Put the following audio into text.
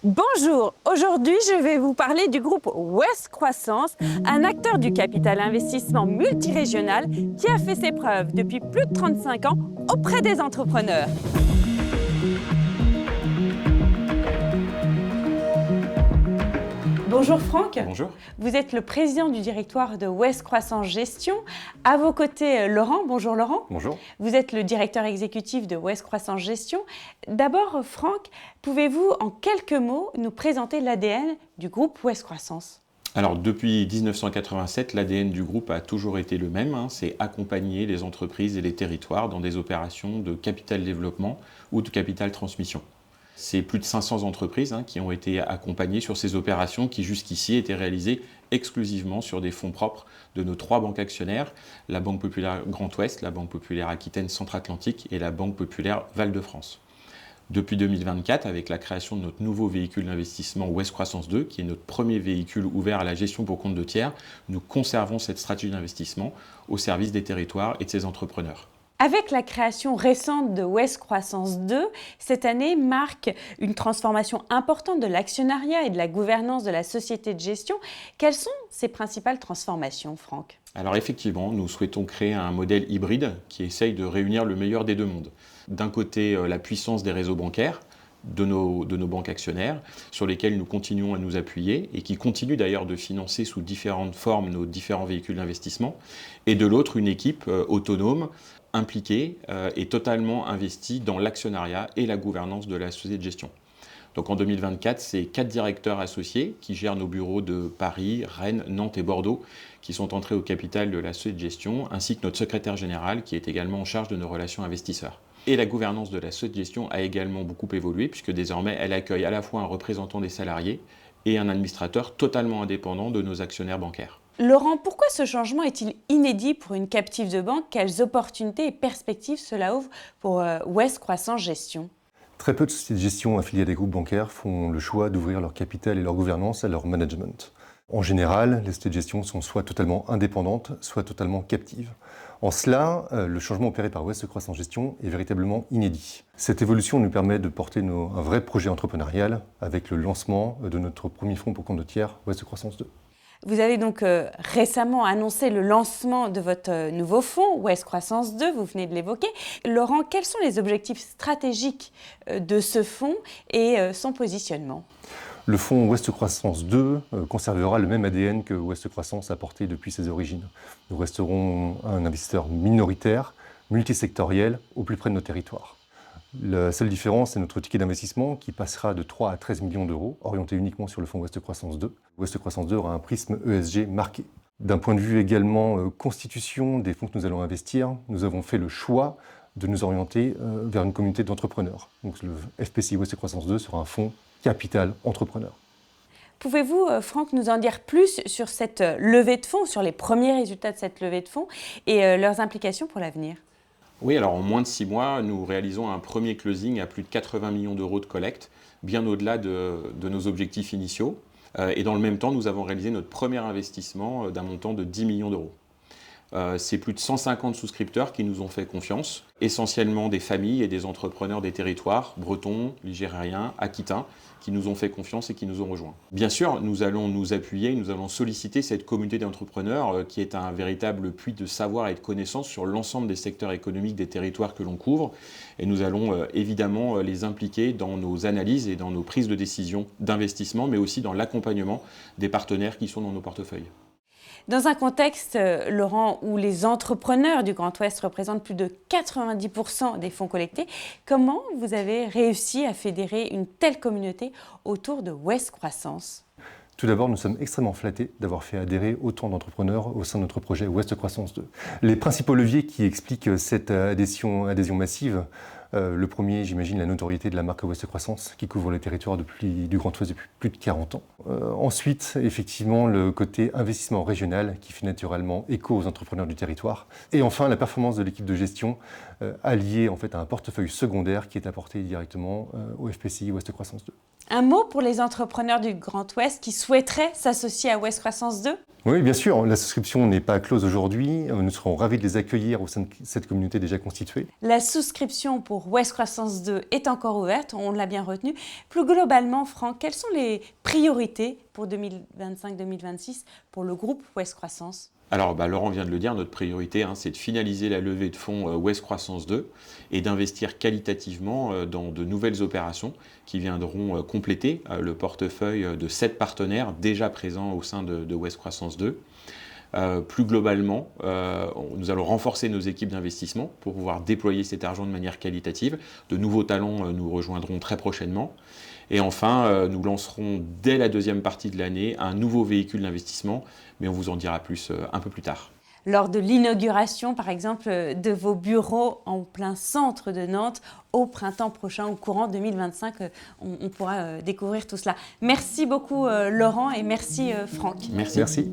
Bonjour, aujourd'hui je vais vous parler du groupe Ouest Croissance, un acteur du capital investissement multirégional qui a fait ses preuves depuis plus de 35 ans auprès des entrepreneurs. Bonjour Franck. Bonjour. Vous êtes le président du directoire de Ouest Croissance Gestion. À vos côtés, Laurent. Bonjour Laurent. Bonjour. Vous êtes le directeur exécutif de Ouest Croissance Gestion. D'abord, Franck, pouvez-vous en quelques mots nous présenter l'ADN du groupe Ouest Croissance ? Alors depuis 1987, l'ADN du groupe a toujours été le même, c'est accompagner les entreprises et les territoires dans des opérations de capital développement ou de capital transmission. C'est plus de 500 entreprises qui ont été accompagnées sur ces opérations qui jusqu'ici étaient réalisées exclusivement sur des fonds propres de nos 3 banques actionnaires, la Banque Populaire Grand Ouest, la Banque Populaire Aquitaine Centre-Atlantique et la Banque Populaire Val-de-France. Depuis 2024, avec la création de notre nouveau véhicule d'investissement Ouest Croissance 2, qui est notre premier véhicule ouvert à la gestion pour compte de tiers, nous conservons cette stratégie d'investissement au service des territoires et de ses entrepreneurs. Avec la création récente de Ouest Croissance 2, cette année marque une transformation importante de l'actionnariat et de la gouvernance de la société de gestion. Quelles sont ces principales transformations, Franck ? Alors effectivement, nous souhaitons créer un modèle hybride qui essaye de réunir le meilleur des deux mondes. D'un côté, la puissance des réseaux bancaires, de nos banques actionnaires, sur lesquelles nous continuons à nous appuyer et qui continuent d'ailleurs de financer sous différentes formes nos différents véhicules d'investissement. Et de l'autre, une équipe autonome, impliquée et totalement investie dans l'actionnariat et la gouvernance de la société de gestion. Donc en 2024, c'est 4 directeurs associés qui gèrent nos bureaux de Paris, Rennes, Nantes et Bordeaux qui sont entrés au capital de la société de gestion, ainsi que notre secrétaire général qui est également en charge de nos relations investisseurs. Et la gouvernance de la société de gestion a également beaucoup évolué puisque désormais elle accueille à la fois un représentant des salariés et un administrateur totalement indépendant de nos actionnaires bancaires. Laurent, pourquoi ce changement est-il inédit pour une captive de banque ? Quelles opportunités et perspectives cela ouvre pour Ouest Croissance Gestion ? Très peu de sociétés de gestion affiliées à des groupes bancaires font le choix d'ouvrir leur capital et leur gouvernance à leur management. En général, les sociétés de gestion sont soit totalement indépendantes, soit totalement captives. En cela, le changement opéré par Ouest Croissance Gestion est véritablement inédit. Cette évolution nous permet de porter un vrai projet entrepreneurial avec le lancement de notre premier fonds pour compte de tiers, Ouest Croissance 2. Vous avez donc récemment annoncé le lancement de votre nouveau fonds, Ouest Croissance 2, vous venez de l'évoquer. Laurent, quels sont les objectifs stratégiques de ce fonds et son positionnement ? Le fonds Ouest Croissance 2 conservera le même ADN que Ouest Croissance a porté depuis ses origines. Nous resterons un investisseur minoritaire, multisectoriel, au plus près de nos territoires. La seule différence, c'est notre ticket d'investissement qui passera de 3 à 13 millions d'euros, orienté uniquement sur le fonds Ouest Croissance 2. Ouest Croissance 2 aura un prisme ESG marqué. D'un point de vue également constitution des fonds que nous allons investir, nous avons fait le choix de nous orienter vers une communauté d'entrepreneurs. Donc le FPCI Ouest Croissance 2 sera un fonds capital entrepreneur. Pouvez-vous, Franck, nous en dire plus sur cette levée de fonds, sur les premiers résultats de cette levée de fonds et leurs implications pour l'avenir ? Oui, alors en moins de 6 mois, nous réalisons un premier closing à plus de 80 millions d'euros de collecte, bien au-delà de nos objectifs initiaux. Et dans le même temps, nous avons réalisé notre premier investissement d'un montant de 10 millions d'euros. C'est plus de 150 souscripteurs qui nous ont fait confiance, essentiellement des familles et des entrepreneurs des territoires, bretons, ligériens, aquitains, qui nous ont fait confiance et qui nous ont rejoints. Bien sûr, nous allons nous appuyer, nous allons solliciter cette communauté d'entrepreneurs qui est un véritable puits de savoir et de connaissances sur l'ensemble des secteurs économiques des territoires que l'on couvre. Et nous allons évidemment les impliquer dans nos analyses et dans nos prises de décision d'investissement, mais aussi dans l'accompagnement des partenaires qui sont dans nos portefeuilles. Dans un contexte, Laurent, où les entrepreneurs du Grand Ouest représentent plus de 90% des fonds collectés, comment vous avez réussi à fédérer une telle communauté autour de Ouest Croissance ? Tout d'abord, nous sommes extrêmement flattés d'avoir fait adhérer autant d'entrepreneurs au sein de notre projet Ouest Croissance 2. Les principaux leviers qui expliquent cette adhésion massive, le premier, j'imagine, la notoriété de la marque Ouest Croissance qui couvre les territoires du Grand Ouest depuis plus de 40 ans. Ensuite, effectivement, le côté investissement régional qui fait naturellement écho aux entrepreneurs du territoire. Et enfin, la performance de l'équipe de gestion alliée en fait, à un portefeuille secondaire qui est apporté directement au FPCI Ouest Croissance 2. Un mot pour les entrepreneurs du Grand Ouest qui souhaiteraient s'associer à Ouest Croissance 2 ? Oui, bien sûr, la souscription n'est pas close aujourd'hui. Nous serons ravis de les accueillir au sein de cette communauté déjà constituée. La souscription pour Ouest Croissance 2 est encore ouverte, on l'a bien retenu. Plus globalement, Franck, quelles sont les priorités pour 2025-2026 pour le groupe Ouest Croissance ? Alors, Laurent vient de le dire, notre priorité, c'est de finaliser la levée de fonds Ouest Croissance 2 et d'investir qualitativement dans de nouvelles opérations qui viendront compléter le portefeuille de 7 partenaires déjà présents au sein de Ouest Croissance 2. Plus globalement, nous allons renforcer nos équipes d'investissement pour pouvoir déployer cet argent de manière qualitative. De nouveaux talents nous rejoindront très prochainement. Et enfin, nous lancerons dès la deuxième partie de l'année un nouveau véhicule d'investissement, mais on vous en dira plus un peu plus tard. Lors de l'inauguration, par exemple, de vos bureaux en plein centre de Nantes, au printemps prochain, au courant 2025, on pourra découvrir tout cela. Merci beaucoup Laurent et merci Franck. Merci.